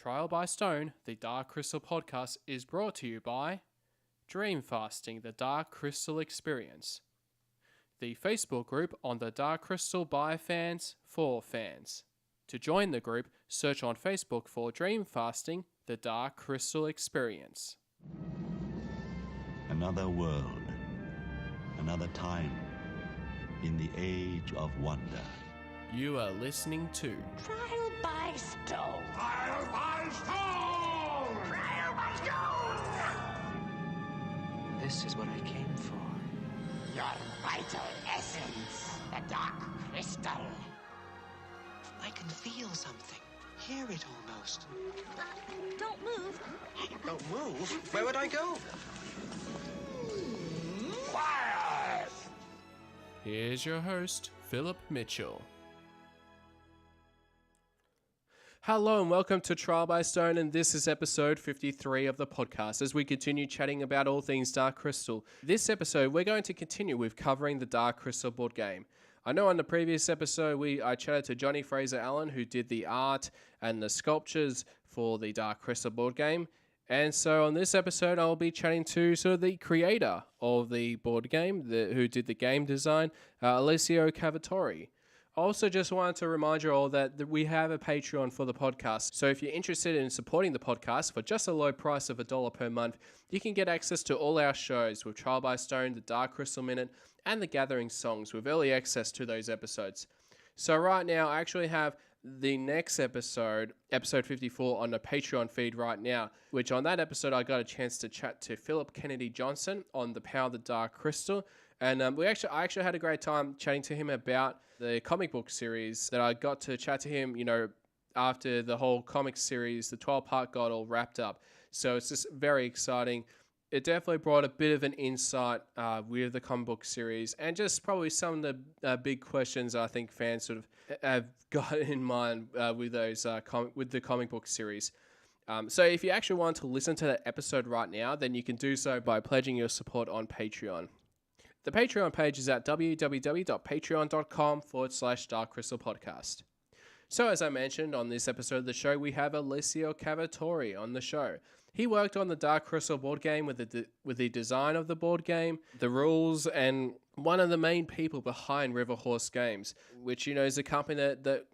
Trial by Stone, the Dark Crystal podcast, is brought to you by Dream Fasting, the Dark Crystal Experience. The Facebook group on the Dark Crystal by fans for fans. To join the group, search on Facebook for Dream Fasting, the Dark Crystal Experience. Another world, another time, in the age of wonder. You are listening to Trial by Stone. Trial by Stone! Trial by Stone! This is what I came for. Your vital essence, the Dark Crystal. I can feel something. Hear it almost. Don't move. Don't move? Where would I go? Quiet! Here's your host, Philip Mitchell. Hello and welcome to Trial by Stone, and this is episode 53 of the podcast as we continue chatting about all things Dark Crystal. This episode, we're going to continue with covering the Dark Crystal board game. I know on the previous episode, I chatted to Johnny Fraser Allen, who did the art and the sculptures for the Dark Crystal board game. And so on this episode, I'll be chatting to sort of the creator of the board game, who did the game design, Alessio Cavatore. I also just wanted to remind you all that we have a Patreon for the podcast. So if you're interested in supporting the podcast for just a low price of $1 per month, you can get access to all our shows with Trial by Stone, the Dark Crystal Minute, and the Gathering Songs with early access to those episodes. So right now, I actually have the next episode 54, on the Patreon feed right now, which on that episode, I got a chance to chat to Philip Kennedy Johnson on the Power of the Dark Crystal. And I actually had a great time chatting to him about the comic book series that I got to chat to him, after the whole comic series, the 12-part got all wrapped up. So it's just very exciting. It definitely brought a bit of an insight with the comic book series, and just probably some of the big questions I think fans sort of have got in mind with those with the comic book series. So if you actually want to listen to that episode right now, then you can do so by pledging your support on Patreon. The Patreon page is at www.patreon.com/Dark Crystal Podcast. So as I mentioned on this episode of the show, we have Alessio Cavatore on the show. He worked on the Dark Crystal board game with the design of the board game, the rules, and one of the main people behind River Horse Games, which is a company that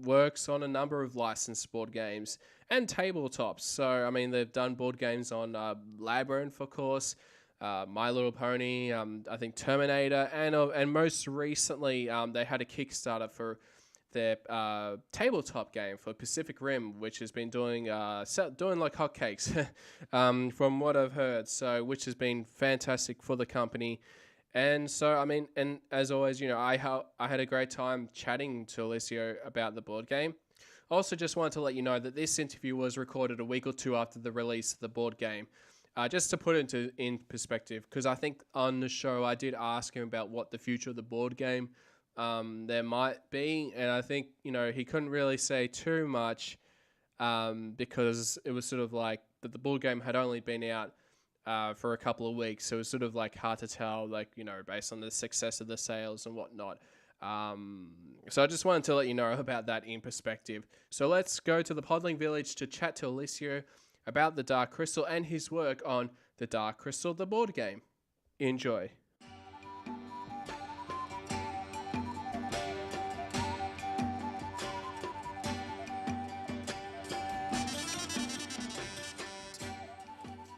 works on a number of licensed board games and tabletops. So they've done board games on Labyrinth, of course, My Little Pony, I think Terminator, and most recently they had a Kickstarter for their tabletop game for Pacific Rim, which has been doing like hotcakes, from what I've heard. So, which has been fantastic for the company. And so, and as always, I had a great time chatting to Alessio about the board game. Also, just wanted to let you know that this interview was recorded a week or two after the release of the board game. Just to put it in perspective, because I think on the show I did ask him about what the future of the board game there might be, and I think he couldn't really say too much because it was sort of like that the board game had only been out for a couple of weeks, so it was sort of like hard to tell, based on the success of the sales and whatnot. So I just wanted to let you know about that in perspective. So let's go to the Podling Village to chat to Alessio about the Dark Crystal and his work on the Dark Crystal, the board game. Enjoy.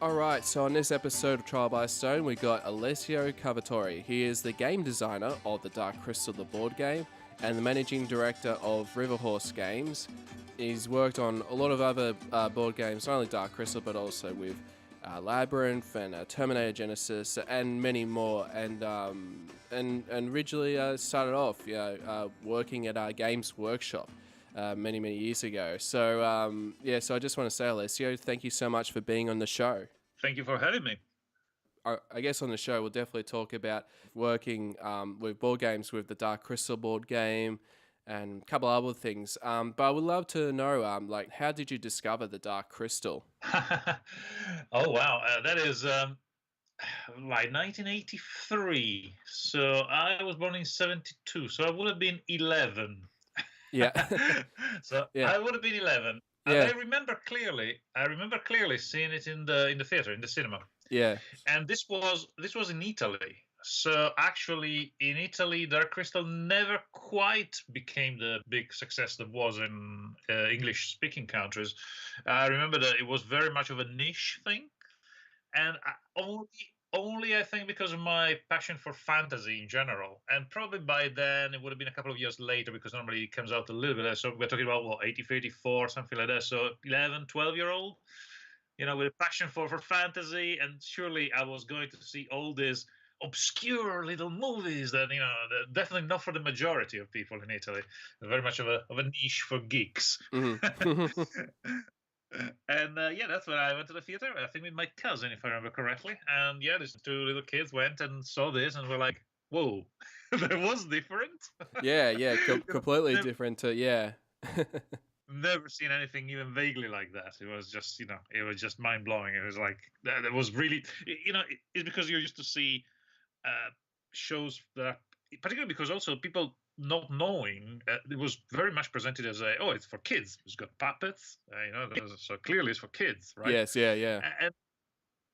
Alright, so on this episode of Trial by Stone, we got Alessio Cavatore. He is the game designer of the Dark Crystal, the board game, and the managing director of River Horse Games. He's worked on a lot of other board games, not only Dark Crystal, but also with Labyrinth and Terminator Genesis and many more. And originally started off, working at Games Workshop many years ago. So so I just want to say, Alessio, thank you so much for being on the show. Thank you for having me. I guess on the show we'll definitely talk about working with board games with the Dark Crystal board game and a couple other things. But I would love to know, how did you discover the Dark Crystal? Oh, wow. That is like 1983. So I was born in 72. So I would have been 11. Yeah. So Yeah. I would have been 11. And Yeah. I remember clearly seeing it in the theater, in the cinema. Yeah. And this was in Italy. So actually, in Italy, Dark Crystal never quite became the big success that was in English-speaking countries. I remember that it was very much of a niche thing, and only I think because of my passion for fantasy in general, and probably by then it would have been a couple of years later because normally it comes out a little bit later. So we're talking about what 83, 84, something like that. So 11, 12-year old, with a passion for fantasy, and surely I was going to see all these obscure little movies that definitely not for the majority of people in Italy. Very much of a niche for geeks. Mm-hmm. And yeah, that's when I went to the theater. I think with my cousin, if I remember correctly. And yeah, these two little kids went and saw this, and were like, "Whoa, that was different." Yeah, yeah, completely never, different to yeah. never seen anything even vaguely like that. It was just, it was just mind blowing. It was like that was really, it's because you're used to see shows that, particularly because also people not knowing, it was very much presented as it's for kids. It's got puppets, so clearly it's for kids, right? Yes, yeah, yeah.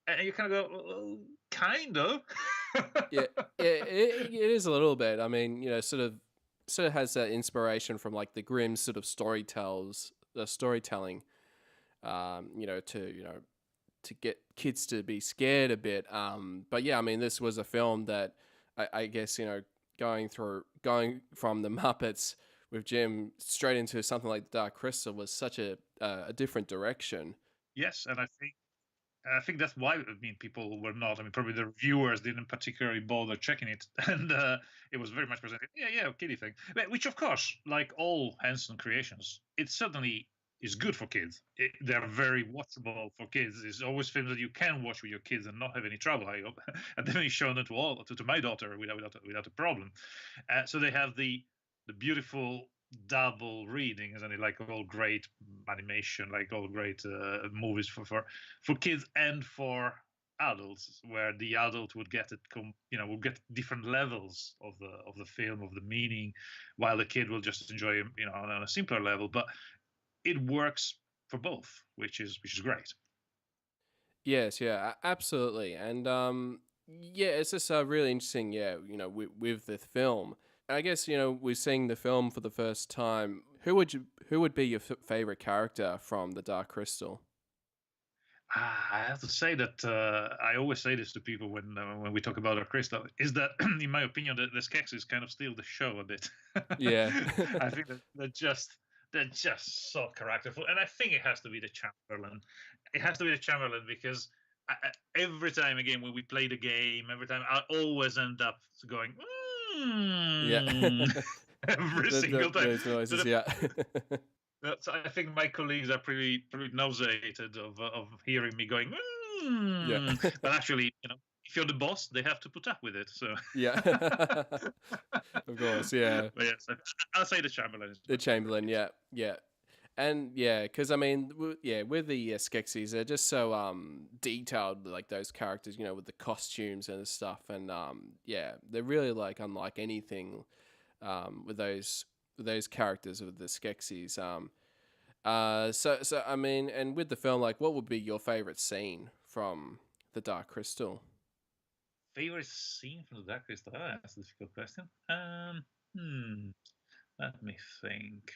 And you kind of go, well, kind of. Yeah, yeah, it is a little bit. I mean, sort of has that inspiration from like the Grimm sort of storytelling, to get kids to be scared a bit. But yeah, I mean, this was a film that I guess, going from the Muppets with Jim straight into something like the Dark Crystal was such a different direction. Yes, and I think that's why, people were not. Probably the reviewers didn't particularly bother checking it, and it was very much presented. Yeah, kiddie thing. Which, of course, like all Henson creations, it certainly is good for kids. They're very watchable for kids. It's always films that you can watch with your kids and not have any trouble. I hope. I've definitely shown it to my daughter without a problem. So they have the beautiful double reading, isn't it? Like all great animation, like all great movies for kids and for adults, where the adult would get would get different levels of the film, of the meaning, while the kid will just enjoy on a simpler level. But it works for both, which is great. Yes, yeah, absolutely. And yeah, it's just really interesting, yeah, with the film. I guess, we're seeing the film for the first time. Who would be your favorite character from The Dark Crystal? I have to say that I always say this to people when we talk about our crystal, is that in my opinion the Skeksis kind of steal the show a bit. Yeah. I think that they're just so characterful, and I think it has to be the Chamberlain. It has to be the Chamberlain because every time again when we play the game, every time I always end up going. Yeah. Every single time. Those noises, yeah. So I think my colleagues are pretty nauseated of hearing me going. Yeah. But actually, if you're the boss, they have to put up with it. So Yeah. Of course, yeah. But yes, I'll say the Chamberlain. The Chamberlain, yeah, yeah. And yeah, because I mean, with the Skeksis, they're just so detailed, like those characters, with the costumes and stuff, and yeah, they're really like unlike anything with those characters of the Skeksis. So I mean, and with the film, like, what would be your favorite scene from The Dark Crystal? Favorite scene from The Dark Crystal? Oh, that's a difficult question. Let me think.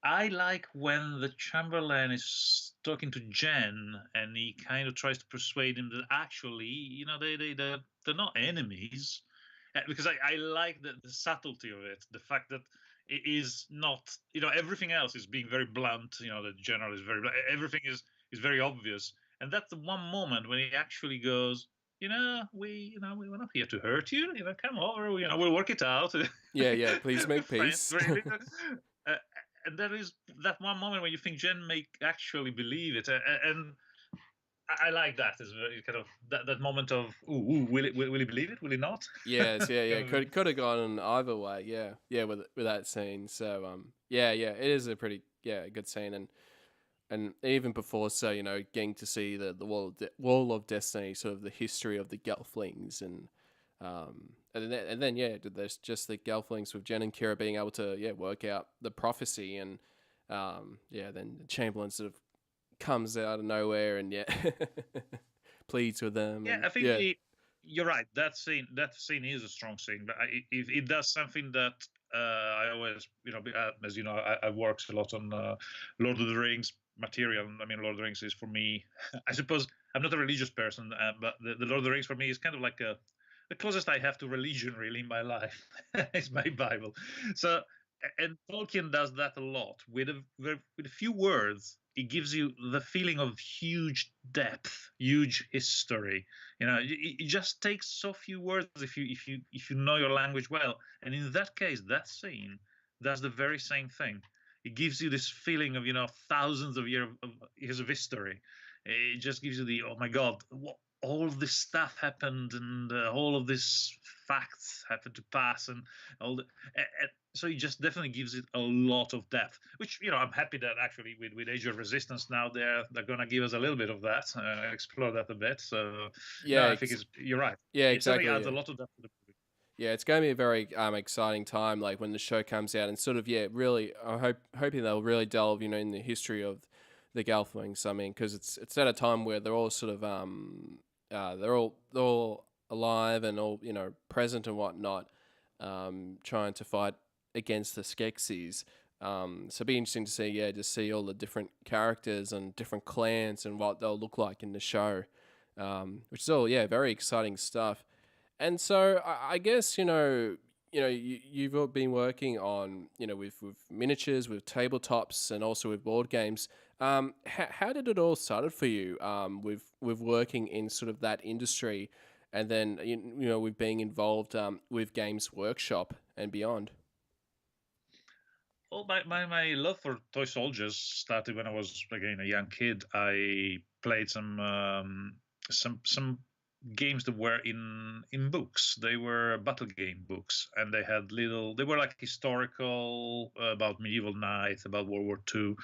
I like when the Chamberlain is talking to Jen, and he kind of tries to persuade him that actually, they're not enemies, because I like the subtlety of it, the fact that it is not, everything else is being very blunt. The general is very blunt. Everything is very obvious, and that's the one moment when he actually goes, we're not here to hurt you. Come over. We'll work it out. Yeah. Please make peace. Really. And there is that one moment when you think Jen may actually believe it, and I like that as kind of that moment of will he believe it? Will he not? Yes, yeah. Could have gone either way. Yeah. With that scene. So yeah. It is a pretty good scene, and even before, so getting to see the Wall of Destiny, sort of the history of the Gelflings, and then there's just the Gelflings with Jen and Kira being able to work out the prophecy, and Yeah, then Chamberlain sort of comes out of nowhere and yeah, pleads with them Yeah, and I think yeah, you're right. That scene is a strong scene, but it does something that I always, as you know, I worked a lot on Lord of the Rings material. I mean, Lord of the Rings is for me. I suppose I'm not a religious person, but the Lord of the Rings for me is kind of like the closest I have to religion really in my life. It's my Bible. So, and Tolkien does that a lot with a few words. It gives you the feeling of huge depth, huge history. It just takes so few words if you know your language well. And in that case, that scene does the very same thing. It gives you this feeling of thousands of years of history. It just gives you the, oh my god, what, all of this stuff happened, and all of these facts happened to pass, and all the. So it just definitely gives it a lot of depth, which I'm happy that actually with Age of Resistance now they're going to give us a little bit of that, explore that a bit. So no, yeah, I think you're right. yeah, It certainly exactly. adds Yeah. a lot of depth to the movie. Yeah, it's going to be a very exciting time, like when the show comes out, and sort of yeah, really, hoping they'll really delve, in the history of the Gelflings. I mean, because it's at a time where they're all sort of they're all alive and all present and whatnot, trying to fight against the Skeksis. So it'd be interesting to see, yeah, just see all the different characters and different clans and what they'll look like in the show, which is all yeah, very exciting stuff. And so I guess you've all been working on with miniatures, with tabletops, and also with board games. How did it all started for you? With working in sort of that industry, and then with being involved with Games Workshop and beyond. Well, my love for toy soldiers started when I was again a young kid. I played some games that were in books. They were battle game books, and they had little. They were like historical about medieval knights, about World War II,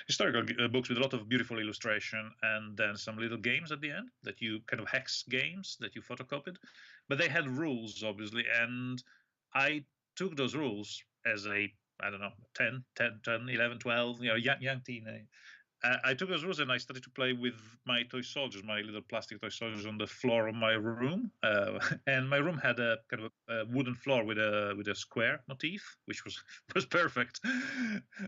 historical books with a lot of beautiful illustration, and then some little games at the end that you kind of hex games that you photocopied, but they had rules obviously, and I took those rules as a, I don't know, 10, 11, 12, young teen. I took those rules and I started to play with my toy soldiers, my little plastic toy soldiers, on the floor of my room. And my room had a kind of a wooden floor with a square motif, which was was perfect.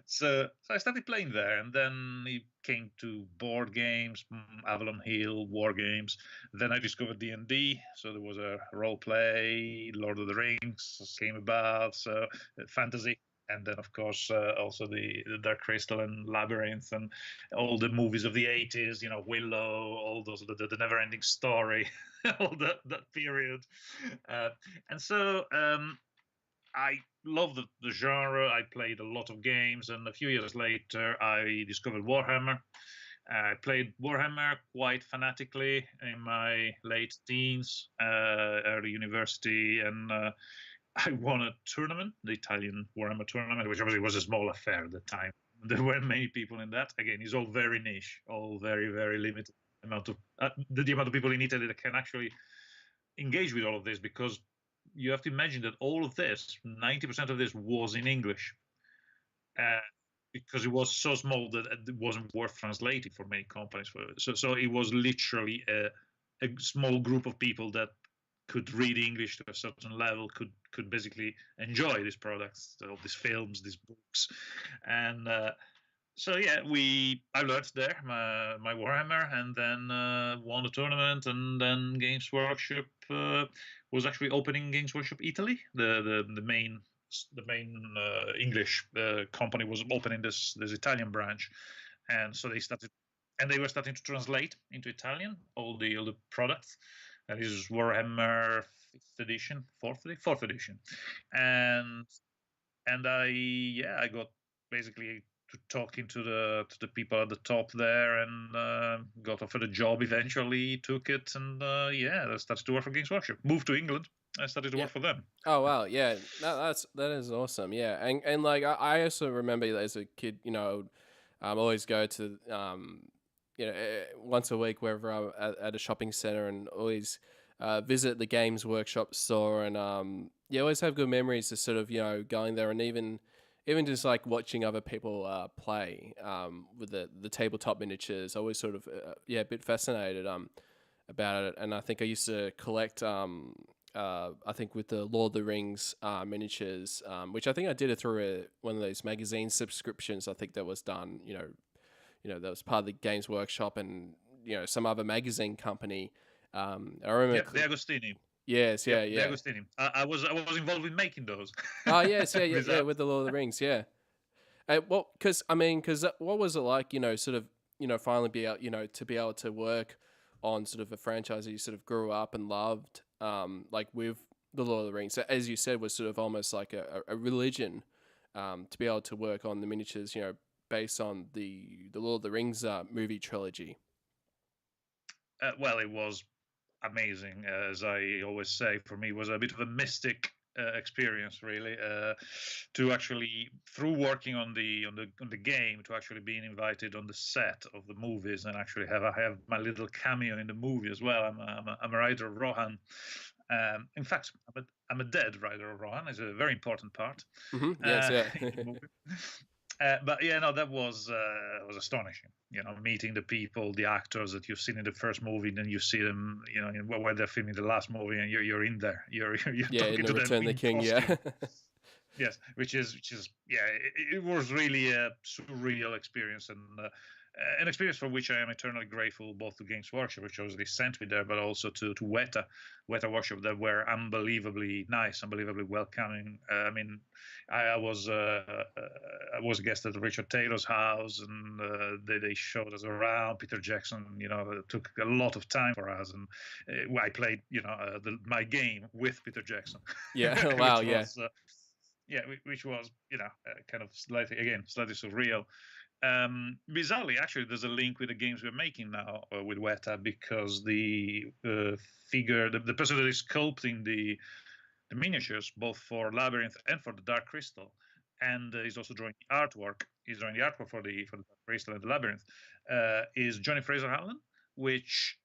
So I started playing there, and then it came to board games, Avalon Hill, war games. Then I discovered D&D, so there was a role play. Lord of the Rings came about, so fantasy, and then of course also the Dark Crystal and Labyrinth and all the movies of the 80s, Willow, all those, the Never Ending Story, all that period. uh, and so I love the genre. I played a lot of games, and a few years later I discovered Warhammer. I played Warhammer quite fanatically in my late teens, early university, and I won a tournament, the Italian Warhammer tournament, which obviously was a small affair at the time. There weren't many people in that. Again, it's all very niche, all very, very limited amount of the amount of people in Italy that can actually engage with all of this, because you have to imagine that all of this, 90% of this, was in English, uh, because it was so small that it wasn't worth translating for many companies. So it was literally a small group of people that could read English to a certain level, could basically enjoy these products, all these films, these books, and so yeah, I learned there my Warhammer, and then won the tournament, and then Games Workshop was actually opening Games Workshop Italy, the main English company was opening this Italian branch, and so they were starting to translate into Italian all the products. And this is Warhammer fifth edition, fourth edition, and I got basically to talking to the people at the top there, and got offered a job eventually, took it, and I started to work for Games Workshop. Moved to England. I started to Yeah. work for them. Oh wow, yeah, that is awesome. Yeah, and like I also remember as a kid, I would always go to once a week wherever I'm at a shopping center, and always visit the Games Workshop store, and always have good memories of sort of going there, and even even just like watching other people play with the tabletop miniatures, I was sort of a bit fascinated about it. And I think I used to collect I think with the Lord of the Rings miniatures, which I think I did it through one of those magazine subscriptions. I think that was done, that was part of the Games Workshop and some other magazine company. I remember. Yeah, the Agostini. Yes, Yeah, yeah, the yeah. Agostini. I was involved in making those. Oh, yes, yeah, yeah, yeah, Bizarre. with the Lord of the Rings, yeah. Well, because what was it like? Sort of, finally be able, to be able to work on sort of a franchise that you sort of grew up and loved, like with the Lord of the Rings. So as you said, was sort of almost like a religion, to be able to work on the miniatures, based on the Lord of the Rings movie trilogy. Well, it was amazing. As I always say, for me, it was a bit of a mystic experience, really, to actually through working on the game to actually being invited on the set of the movies and actually have my little cameo in the movie as well. I'm a writer of Rohan. In fact, I'm a dead writer of Rohan. It's a very important part Yes, yeah. in the movie. But yeah, no, that was astonishing. Meeting the people, the actors that you've seen in the first movie, then you see them, where they're filming the last movie, and you're in there. You're Yeah, in talking the to them Return the in King, costume. yeah. Yes, which is yeah, it was really a surreal experience and an experience for which I am eternally grateful, both to Games Workshop, which obviously sent me there, but also to Weta Workshop, that were unbelievably nice, unbelievably welcoming. I mean, I was a guest at Richard Taylor's house, and they showed us around. Peter Jackson, took a lot of time for us, and I played, my game with Peter Jackson. Yeah, wow, which yeah. was, yeah, which was kind of slightly surreal. Bizarrely, actually, there's a link with the games we're making now with Weta, because the figure, the person that is sculpting the miniatures, both for Labyrinth and for the Dark Crystal, and he's also drawing the artwork. He's drawing the artwork for the Dark Crystal and the Labyrinth. Is Johnny Fraser Howland, which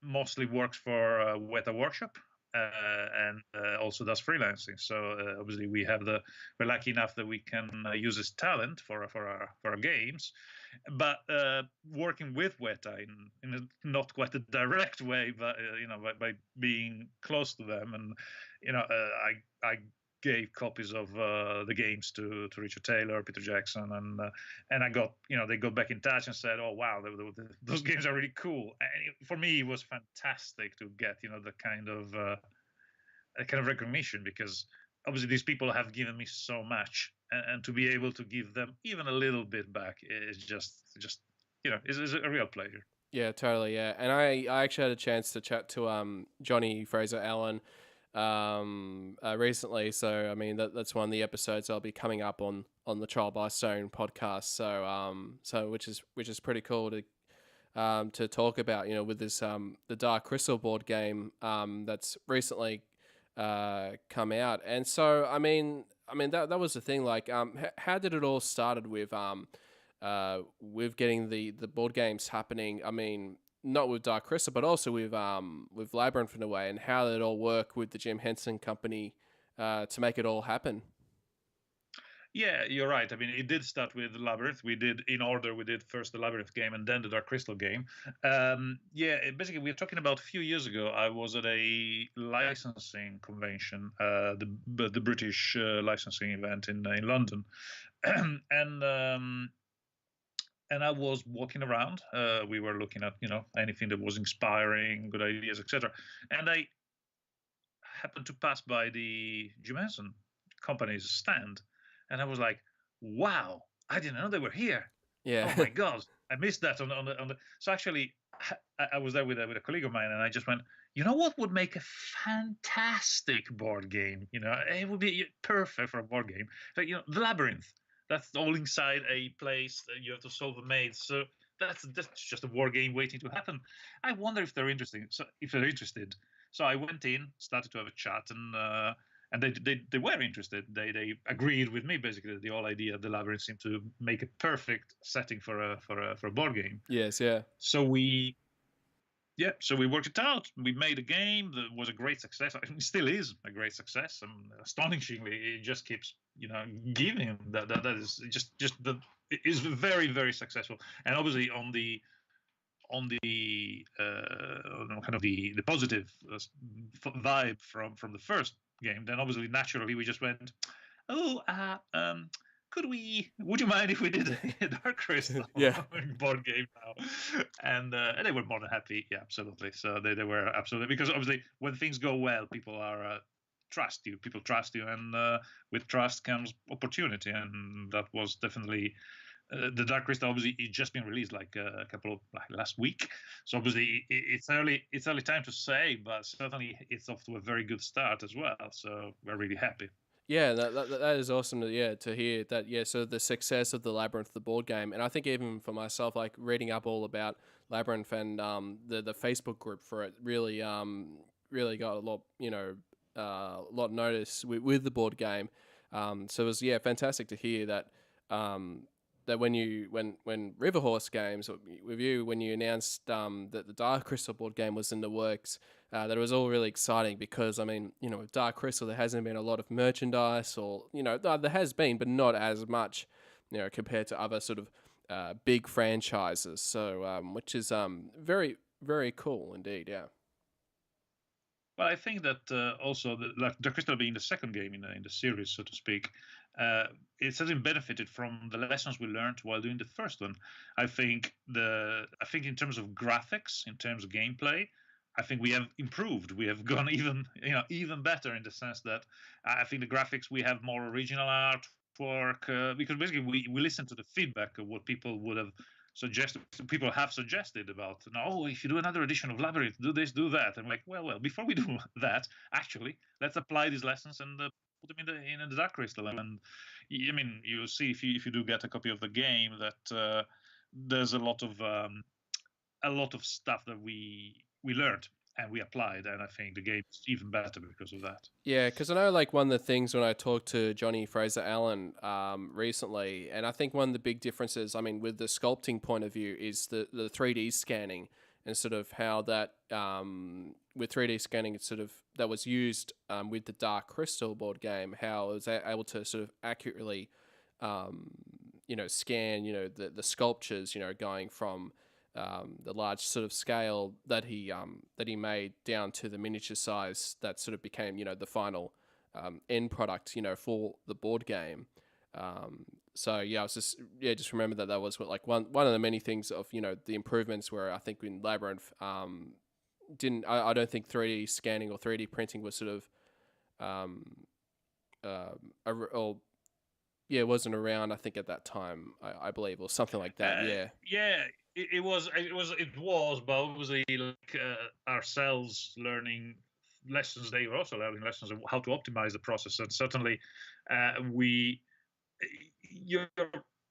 mostly works for Weta Workshop. And also does freelancing. So obviously we're lucky enough that we can use his talent for our games, but working with Weta in a not quite a direct way, but by being close to them, and I gave copies of the games to Richard Taylor, Peter Jackson, and I got they got back in touch and said, oh wow, those games are really cool. And for me, it was fantastic to get the kind of recognition, because obviously these people have given me so much, and to be able to give them even a little bit back is just is a real pleasure. Yeah, totally. Yeah, and I actually had a chance to chat to Johnny Fraser Allen recently. So I mean that's one of the episodes I'll be coming up on the Trial by Stone podcast. So which is pretty cool to talk about. With this the Dark Crystal board game that's recently come out. And so I mean that was the thing. Like how did it all started with getting the board games happening? I mean, not with Dark Crystal, but also with Labyrinth in a way, and how did it all work with the Jim Henson Company to make it all happen? Yeah, you're right. I mean, it did start with Labyrinth. We did in order. We did first the Labyrinth game and then the Dark Crystal game. Basically, we're talking about a few years ago. I was at a licensing convention, the British licensing event in London, and I was walking around. We were looking at anything that was inspiring, good ideas, etc. And I happened to pass by the Jim Henson Company's stand, and I was like, "Wow, I didn't know they were here. Yeah. Oh my god, I missed that on the." So actually, I was there with a colleague of mine, and I just went, "You know what would make a fantastic board game? It would be perfect for a board game. Like the Labyrinth. That's all inside a place that you have to solve a maze. So that's just a war game waiting to happen. I wonder if they're interesting. So if they're interested." So I went in, started to have a chat, and they were interested. They agreed with me basically that the whole idea of the Labyrinth seemed to make a perfect setting for a board game. Yes. Yeah. So we Yeah, so we worked it out. We made a game that was a great success. I mean, it still is a great success. Astonishingly, it just keeps, giving. That is just the it is very very successful. And obviously on kind of the positive vibe from the first game, then obviously naturally we just went, oh, would you mind if we did a Dark Crystal Yeah. board game now? And they were more than happy. Yeah, absolutely. So they were absolutely, because obviously when things go well, people are trust you. People trust you, and with trust comes opportunity, and that was definitely. The Dark Crystal obviously it's just been released like a couple of like last week, so obviously it's early. It's early time to say, but certainly it's off to a very good start as well. So we're really happy. Yeah, that is awesome to hear that. Yeah, so the success of the Labyrinth, the board game, and I think even for myself, like reading up all about Labyrinth and the Facebook group for it really got a lot lot notice with the board game. So it was fantastic to hear that that when Riverhorse Games with you when you announced that the Dark Crystal board game was in the works, that it was all really exciting because I mean with Dark Crystal there hasn't been a lot of merchandise or there has been but not as much compared to other sort of big franchises. So which is very very cool indeed. Yeah. Well, I think that also like the Crystal being the second game in the series, so to speak, it certainly benefited from the lessons we learned while doing the first one. I think in terms of graphics, in terms of gameplay, I think we have improved. We have gone even better in the sense that I think the graphics we have more original artwork because basically we listen to the feedback of what people would have suggested. People have suggested about if you do another edition of Labyrinth, do this, do that. I'm like, well, before we do that, actually, let's apply these lessons and put them in the Dark Crystal. And I mean, you'll see if you do get a copy of the game that there's a lot of stuff that we learned and we applied, and I think the game is even better because of that. Yeah, because I know like one of the things when I talked to Johnny Fraser Allen recently, and I think one of the big differences, I mean, with the sculpting point of view, is the 3D scanning and sort of how that with 3D scanning, it's sort of that was used with the Dark Crystal board game, how it was able to sort of accurately, scan, the sculptures, going from the large sort of scale that he made down to the miniature size that sort of became the final end product for the board game. So yeah, I was just remember that was what, like one of the many things of the improvements where I think in Labyrinth I don't think 3D scanning or 3D printing was sort of it wasn't around I think at that time I believe or something like that. Yeah, it was, but obviously like ourselves learning lessons, they were also learning lessons of how to optimize the process, and certainly we your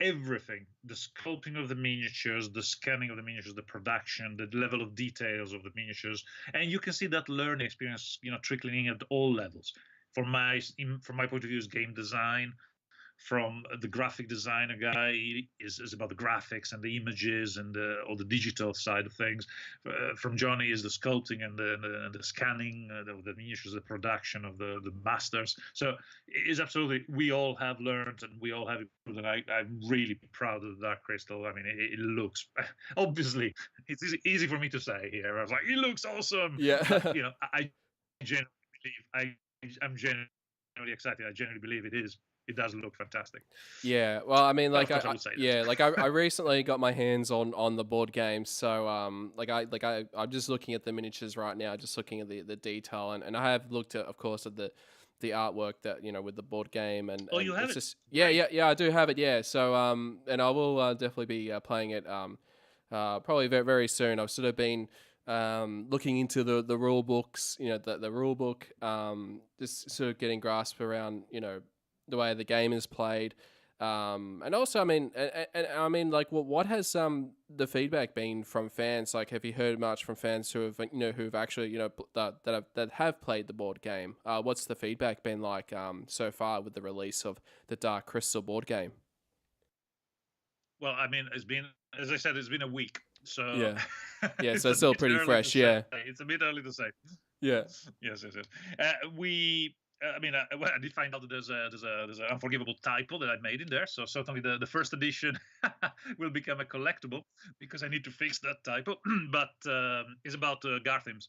everything, the sculpting of the miniatures, the scanning of the miniatures, the production, the level of details of the miniatures, and you can see that learning experience trickling in at all levels. From my point of view is game design. From the graphic designer guy is about the graphics and the images and all the digital side of things. From Johnny is the sculpting and the scanning, the miniatures, the production of the masters. So it's absolutely, we all have learned and we all have improved. And I'm really proud of the Dark Crystal. I mean, it looks, obviously, it's easy for me to say here. I was like, it looks awesome. Yeah. But, I genuinely believe, I'm genuinely excited. I genuinely believe it is. It does look fantastic. Yeah, well, I mean, like, Of course I would say that. I recently got my hands on the board game, so I'm just looking at the miniatures right now, just looking at the detail, and I have looked at, of course, at the artwork that with the board game, and you have it's it? just yeah, I do have it, yeah. So and I will definitely be playing it probably very very soon. I've sort of been looking into the rule books, the rule book, just sort of getting grasp around the way the game is played, and also I mean, and I mean, like, what has the feedback been from fans? Like, have you heard much from fans who have who've actually that have played the board game? What's the feedback been like so far with the release of the Dark Crystal board game? Well, I mean, it's been, as I said, it's been a week. So Yeah. Yeah, it's so a it's still bit pretty early to fresh, say. yeah. It's a bit early to say. Yeah. Yes. Well, I did find out that there's an unforgivable typo that I made in there. So certainly the first edition will become a collectible because I need to fix that typo. But it's about Garthim's.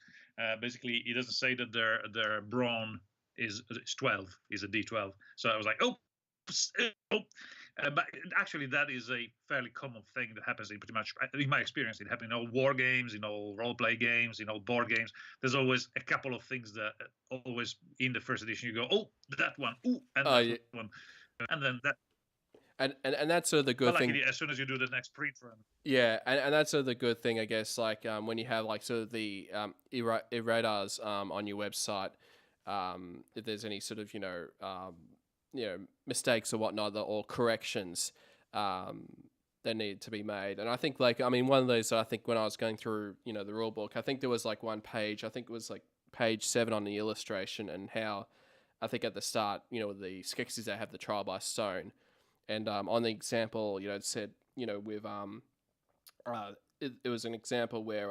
Basically, it doesn't say that their brawn is 12, is a D12. So I was like, oh. But actually, that is a fairly common thing that happens in pretty much, in my experience, it happens in all war games, in all role play games, in all board games. There's always a couple of things that always in the first edition you go, oh, that one, ooh, and Oh, that yeah. one, and then that. And that's sort of the But good thing. as soon as you do the next print run, Yeah, and that's sort of the good thing, I guess. Like when you have like sort of the errators on your website, if there's any sort of mistakes or whatnot or corrections that need to be made. And I think like one of those, I think when I was going through the rule book, I think there was like one page. I think it was like page 7 on the illustration, and how I think at the start, the Skeksis that have the trial by stone, and on the example, it said with it was an example where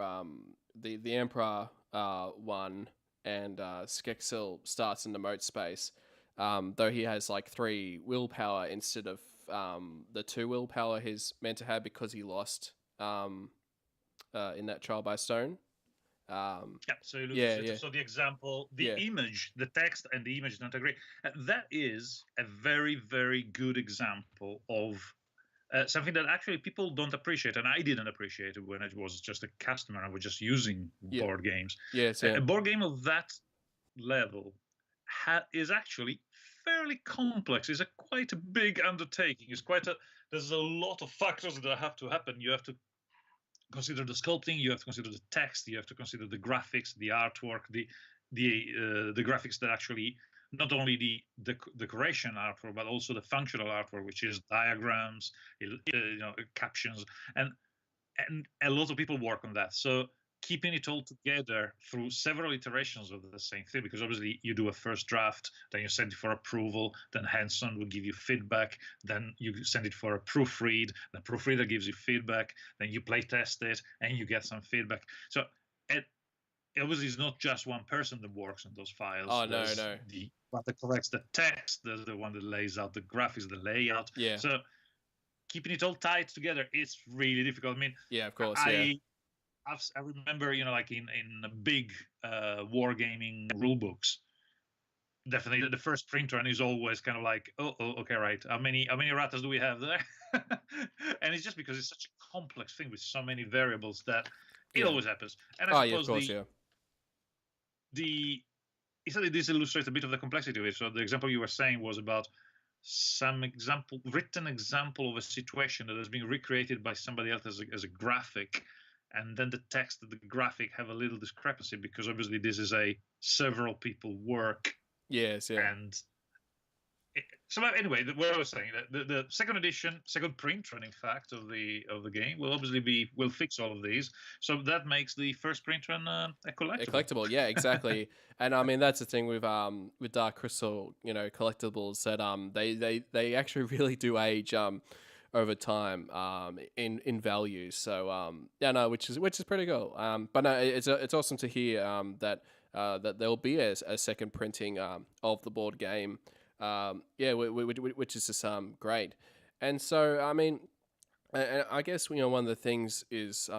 the Emperor won, and Skeksil starts in the moat space, though he has like 3 willpower instead of the 2 willpower he's meant to have because he lost in that trial by stone. yeah. So you look Yeah. so the example, the Yeah. image, the text, and the image don't agree. That is a very, very good example of something that actually people don't appreciate, and I didn't appreciate it when I was just a customer. I was just using Yeah. board games. Yes, A board game of that level is actually fairly complex. It's quite a big undertaking. There's a lot of factors that have to happen. You have to consider the sculpting, you have to consider the text, you have to consider the graphics, the artwork, the graphics that actually not only the decoration artwork but also the functional artwork, which is diagrams, captions, and a lot of people work on that. So keeping it all together through several iterations of the same thing, because obviously you do a first draft, then you send it for approval, then Hanson will give you feedback, then you send it for a proofread, the proofreader gives you feedback, then you play test it and you get some feedback. So it obviously is not just one person that works on those files. Oh, no. The one that corrects the text, there's the one that lays out the graphics, the layout. Yeah. So keeping it all tied together is really difficult. I mean, Yeah, of course. I remember, like in big wargaming rule books, definitely the first print run is always kind of like, oh, okay, right. How many erratas do we have there? And it's just because it's such a complex thing with so many variables that it always happens. And I of suppose course, essentially this illustrates a bit of the complexity of it. So the example you were saying was about some written example of a situation that has been recreated by somebody else as a graphic, and then the text and the graphic have a little discrepancy because obviously this is a several people work. Yes, yeah. And so anyway, what I was saying, the second edition, second print run, in fact, of the game will obviously will fix all of these. So that makes the first print run a collectible. A collectible, yeah, exactly. And that's the thing with Dark Crystal, collectibles, that they actually really do age over time in value. So which is pretty cool. But no, it's awesome to hear that there'll be a second printing of the board game. Which is just great. And so and I guess one of the things is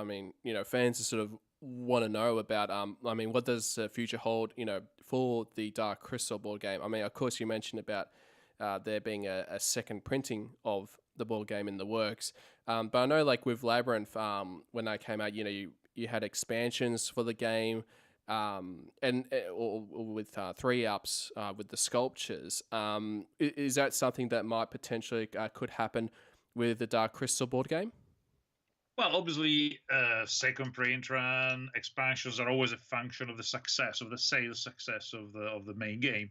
fans sort of want to know about what does the future hold for the Dark Crystal board game. Of course you mentioned about there being a second printing of the board game in the works, but I know like with Labyrinth when that came out, you had expansions for the game. And or with 3-ups with the sculptures. Is that something that might potentially could happen with the Dark Crystal board game? Well, obviously, second print run expansions are always a function of the success of the sales success of the main game.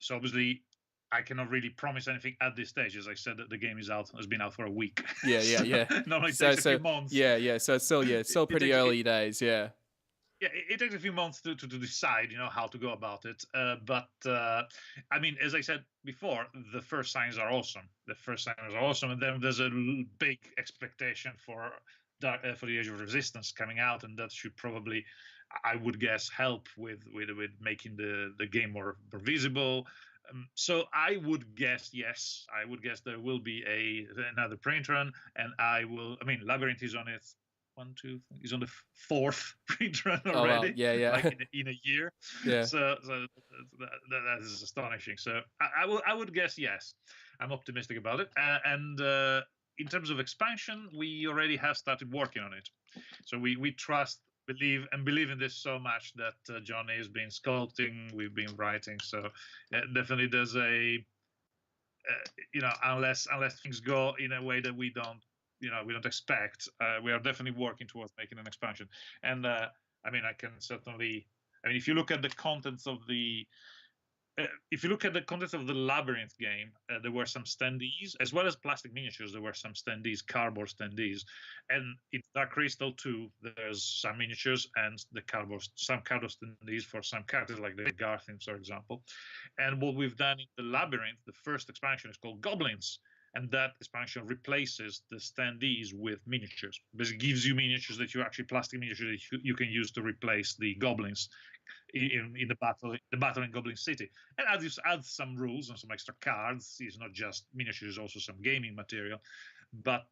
So obviously, I cannot really promise anything at this stage. As I said, that the game has been out for a week. Yeah. Normally it takes a few months. Yeah. So it's still pretty early days. Yeah. Yeah, it takes a few months to decide, how to go about it. But as I said before, the first signs are awesome. And then there's a big expectation for for the Age of Resistance coming out, and that should probably, I would guess, help with making the game more visible. So I would guess, yes, I would guess there will be another print run, and I mean, Labyrinth is on its he's on the fourth print run Oh wow, already, yeah, like yeah, in a year. yeah. So that is astonishing. So I would guess yes. I'm optimistic about it, and in terms of expansion, we already have started working on it. So we trust, believe in this so much that Johnny has been sculpting, we've been writing. So definitely there's unless things go in a way that we don't expect, we are definitely working towards making an expansion. And I mean, if you look at the contents of the Labyrinth game, there were some standees, as well as plastic miniatures. There were some standees, cardboard standees, and in Dark Crystal 2, there's some miniatures and some cardboard standees for some characters, like the Garthins, for example. And what we've done in the Labyrinth, the first expansion, is called Goblins, and that expansion replaces the standees with miniatures. Basically, gives you miniatures plastic miniatures that you can use to replace the goblins in the battle in Goblin City, and adds some rules and some extra cards. It's not just miniatures, also some gaming material. But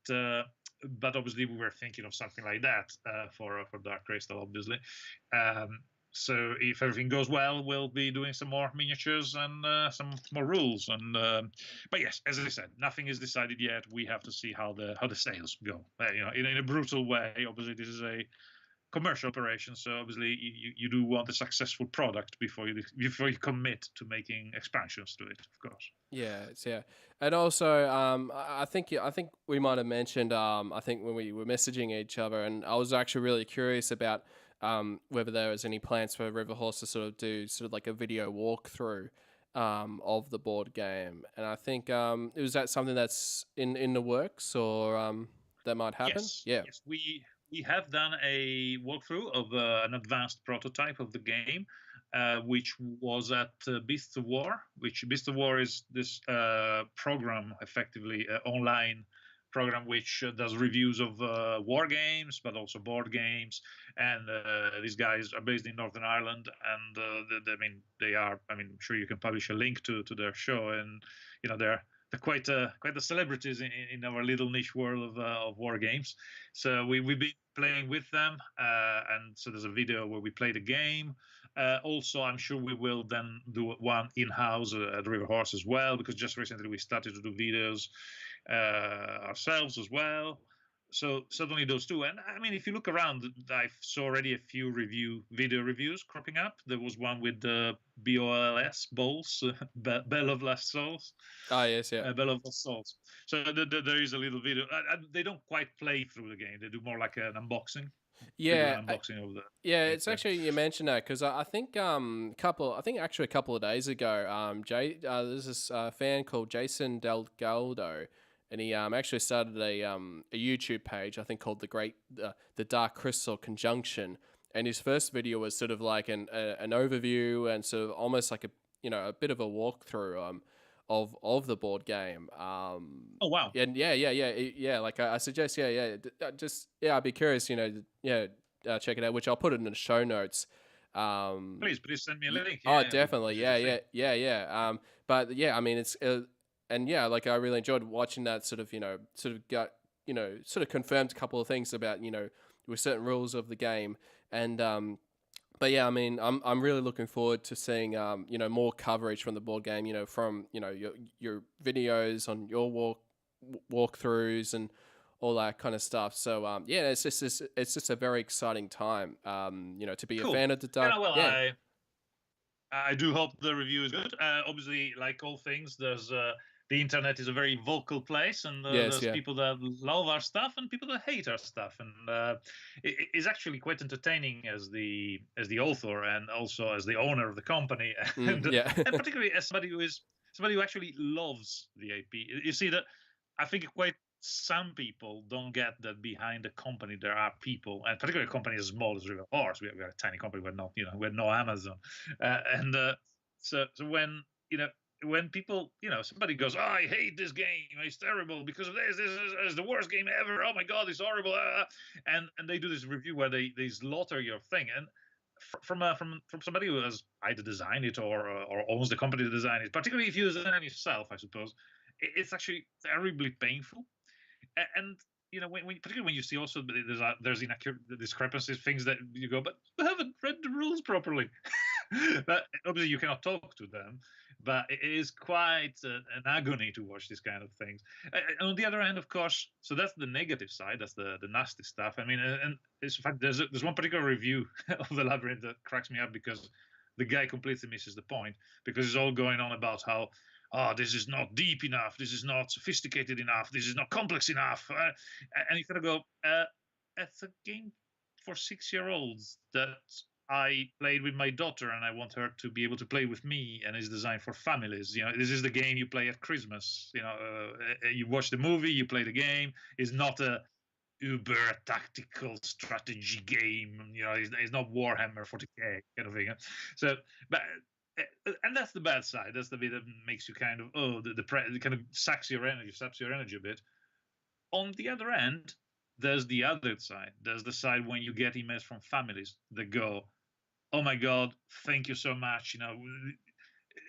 obviously we were thinking of something like that for Dark Crystal, obviously. So if everything goes well, we'll be doing some more miniatures and some more rules. And but yes, as I said, nothing is decided yet. We have to see how the sales go. In a brutal way. Obviously, this is a commercial operation, so obviously you do want a successful product before you commit to making expansions to it, of course. Yeah, and also I think we might have mentioned I think when we were messaging each other, and I was actually really curious about whether there was any plans for River Horse to sort of do sort of like a video walkthrough of the board game, and I think is that something that's in the works, or that might happen? Yes, we have done a walkthrough of an advanced prototype of the game, which was at Beasts of War. Beasts of War is this program, effectively online program, which does reviews of war games, but also board games. And these guys are based in Northern Ireland, and I'm sure you can publish a link to their show, and they're quite the celebrities in our little niche world of war games. So we've been playing with them, and so there's a video where we play the game. Also, I'm sure we will then do one in-house at River Horse as well, because just recently we started to do videos ourselves as well. So certainly those two. And I mean, if you look around, I saw already a few video reviews cropping up. There was one with the BOLS Bowls, Bell of Last Souls. Oh yes, yeah. Bell of Lost Souls. So there is a little video. They don't quite play through the game. They do more like an unboxing. Yeah, of the. Yeah, it's actually you mentioned that because I think a couple of days ago, there's this fan called Jason Delgado, and he actually started a YouTube page, I think, called the Dark Crystal Conjunction, and his first video was sort of like an overview and sort of almost like a bit of a walkthrough of the board game. Oh wow! And yeah. Like I suggest, I'd be curious, check it out. Which I'll put it in the show notes. Please send me a link. Oh, definitely, yeah. But yeah, I mean, it's and yeah, like I really enjoyed watching that. Sort of got sort of confirmed a couple of things about with certain rules of the game and. But yeah, I mean, I'm really looking forward to seeing more coverage from the board game. From your videos on your walkthroughs and all that kind of stuff. So it's just a very exciting time. To be cool. a fan of the Dark. I do hope the review is good. Obviously, like all things, there's the internet is a very vocal place, and there's people that love our stuff and people that hate our stuff, and it's actually quite entertaining as the author and also as the owner of the company, and particularly as somebody who actually loves the AP. You see that I think some people don't get that behind the company there are people, and particularly a company as small as River Horse. We are a tiny company. We're not, we're no Amazon, so when when people, somebody goes, "Oh, I hate this game. It's terrible because of this. This is the worst game ever. Oh my god, it's horrible." And they do this review where they slaughter your thing. And from somebody who has either designed it or owns the company that designed it, particularly if you design it yourself, I suppose, it's actually terribly painful. And particularly when you see also there's inaccurate discrepancies, things that you go, but I haven't read the rules properly. But obviously you cannot talk to them, but it is quite an agony to watch these kind of things. And on the other hand, of course, so that's the negative side, that's the nasty stuff. I mean, and it's, in fact, there's one particular review of the Labyrinth that cracks me up because the guy completely misses the point, because it's all going on about how, oh, this is not deep enough, this is not sophisticated enough, this is not complex enough, and you kind of go, it's a game for 6-year-olds that I played with my daughter, and I want her to be able to play with me, and it's designed for families. This is the game you play at Christmas. You watch the movie, you play the game. It's not a uber tactical strategy game. It's not Warhammer 40K kind of thing. So, but and that's the bad side. That's the bit that makes you kind of the kind of saps your energy a bit. On the other end, there's the other side. There's the side when you get emails from families that go, "Oh my God, thank you so much.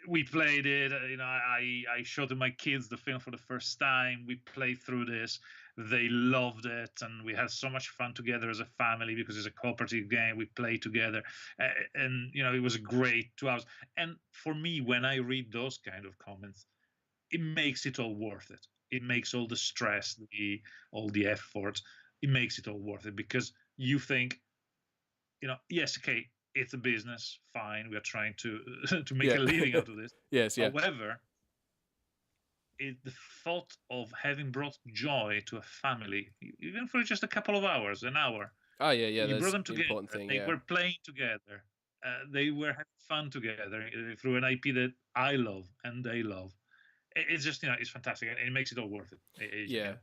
We played it. I showed to my kids the film for the first time. We played through this. They loved it, and we had so much fun together as a family because it's a cooperative game. We played together, and it was a great 2 hours." And for me, when I read those kind of comments, it makes it all worth it. It makes all the stress, all the effort, it makes it all worth it, because you think, yes, okay, it's a business, fine, we are trying to to make a living out of this. Yes, yeah. However, the thought of having brought joy to a family, even for just a couple of hours, an hour. Oh yeah, You that's brought them together. important thing. They were playing together. They were having fun together through an IP that I love and they love. It's just it's fantastic, and it makes it all worth it. Yeah.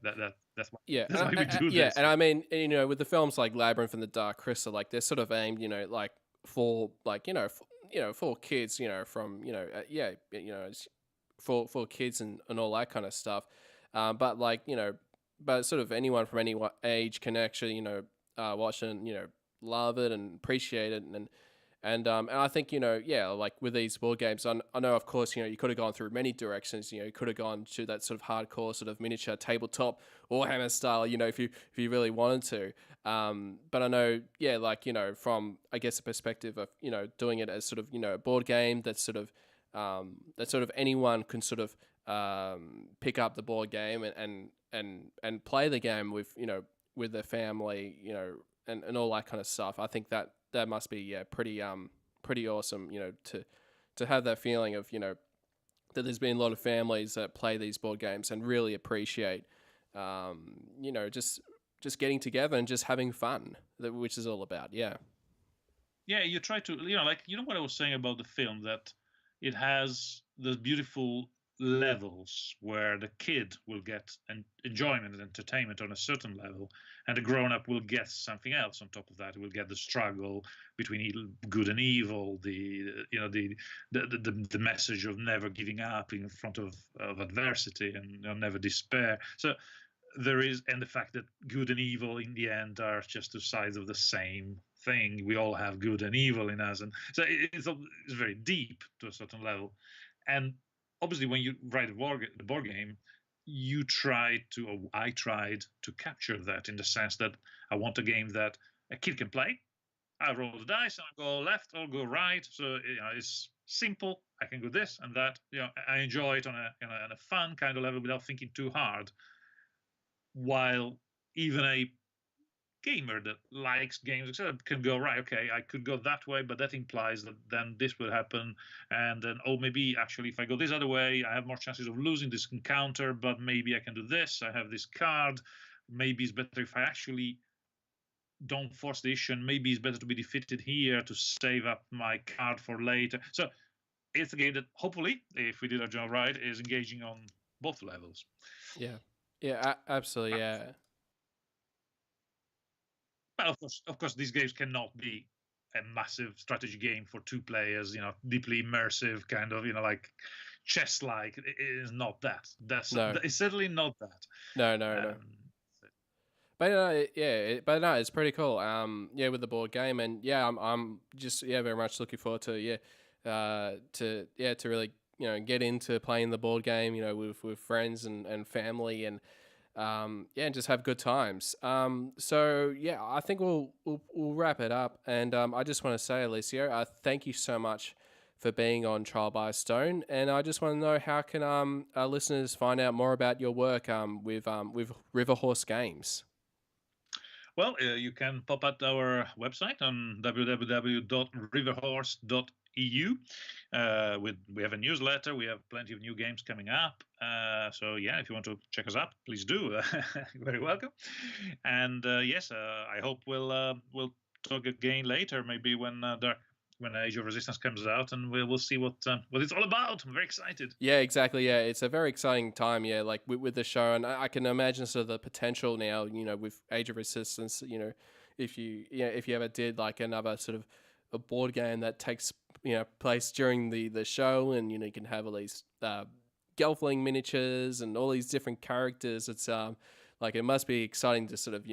That's why. Yeah, That's why we do this. Yeah, and I mean, with the films like Labyrinth and the Dark Crystal, like they're sort of aimed, like for for kids, from for kids and all that kind of stuff. But but sort of anyone from any age can actually watch and love it and appreciate it, and I think like with these board games, I know of course you could have gone through many directions. You could have gone to that sort of hardcore sort of miniature tabletop Warhammer style. If you really wanted to. But I know from I guess a perspective of doing it as sort of a board game that sort of anyone can sort of pick up the board game and play the game with with their family and all that kind of stuff. I think that must be pretty awesome to have that feeling of that there's been a lot of families that play these board games and really appreciate just getting together and just having fun, which is all about. Yeah you try to what I was saying about the film, that it has those beautiful levels where the kid will get enjoyment and entertainment on a certain level, and the grown-up will get something else on top of that. It will get the struggle between good and evil, the message of never giving up in front of adversity, and never despair. So there is, and the fact that good and evil in the end are just two sides of the same thing. We all have good and evil in us, and so it's very deep to a certain level. And obviously, when you write the board game, I tried to capture that, in the sense that I want a game that a kid can play. I roll the dice, and I go left, I'll go right. So it's simple. I can go this and that. I enjoy it on a fun kind of level without thinking too hard. While even a gamer that likes games, etc., can go, right, okay, I could go that way, but that implies that then this will happen, and then maybe actually if I go this other way, I have more chances of losing this encounter, but maybe I can do this. I have this card. Maybe it's better if I actually don't force the issue, and maybe it's better to be defeated here to save up my card for later. So it's a game that hopefully, if we did our job right, is engaging on both levels. Yeah, absolutely. Yeah. But of course, these games cannot be a massive strategy game for 2 players. Deeply immersive kind of. Like chess-like. It is not that. No. It's certainly not that. No. But but no, it's pretty cool. With the board game, and I'm just very much looking forward to to really get into playing the board game, with friends and family, and and just have good times. I think we'll wrap it up, and I just want to say, Alessio, thank you so much for being on Trial by Stone, and I just want to know, how can our listeners find out more about your work with River Horse Games? Well, you can pop at our website on www.riverhorse.eu. We have a newsletter. We have plenty of new games coming up. So if you want to check us out, please do. You're very welcome. And I hope we'll talk again later, maybe when Age of Resistance comes out, and we'll see what it's all about. I'm very excited. Yeah, exactly. Yeah, it's a very exciting time. Yeah, like with the show, and I can imagine sort of the potential now. With Age of Resistance. If you ever did like another sort of a board game that takes place during the show, and you can have all these Gelfling miniatures and all these different characters. It's like it must be exciting to sort of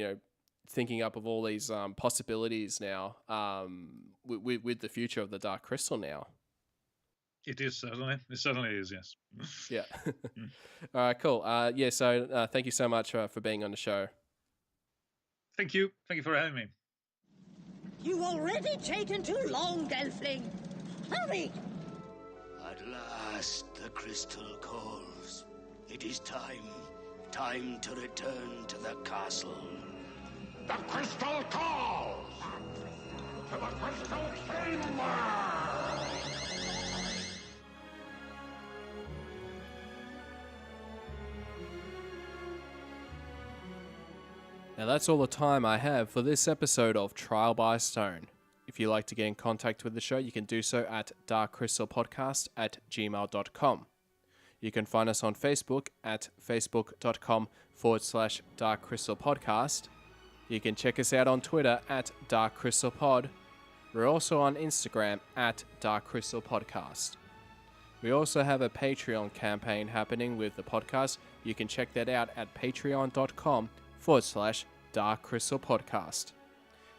thinking up of all these possibilities now with the future of the Dark Crystal now. It is certainly. It certainly is, yes. Yeah. All right, cool. So thank you so much for being on the show. Thank you. Thank you for having me. You've already taken too long, Gelfling. Hurry! At last, the crystal calls. It is time. Time to return to the castle. The crystal calls! To the crystal chamber! Now that's all the time I have for this episode of Trial by Stone. If you'd like to get in contact with the show, you can do so at darkcrystalpodcast@gmail.com. You can find us on Facebook at facebook.com/darkcrystalpodcast. You can check us out on Twitter at darkcrystalpod. We're also on Instagram at darkcrystalpodcast. We also have a Patreon campaign happening with the podcast. You can check that out at patreon.com/darkcrystalpodcast.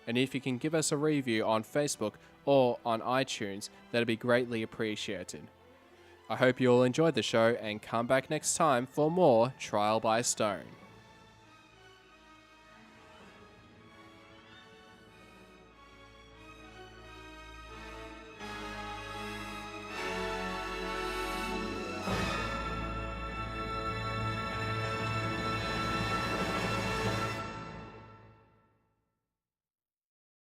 And if you can give us a review on Facebook or on iTunes, that'd be greatly appreciated. I hope you all enjoyed the show and come back next time for more Trial by Stone.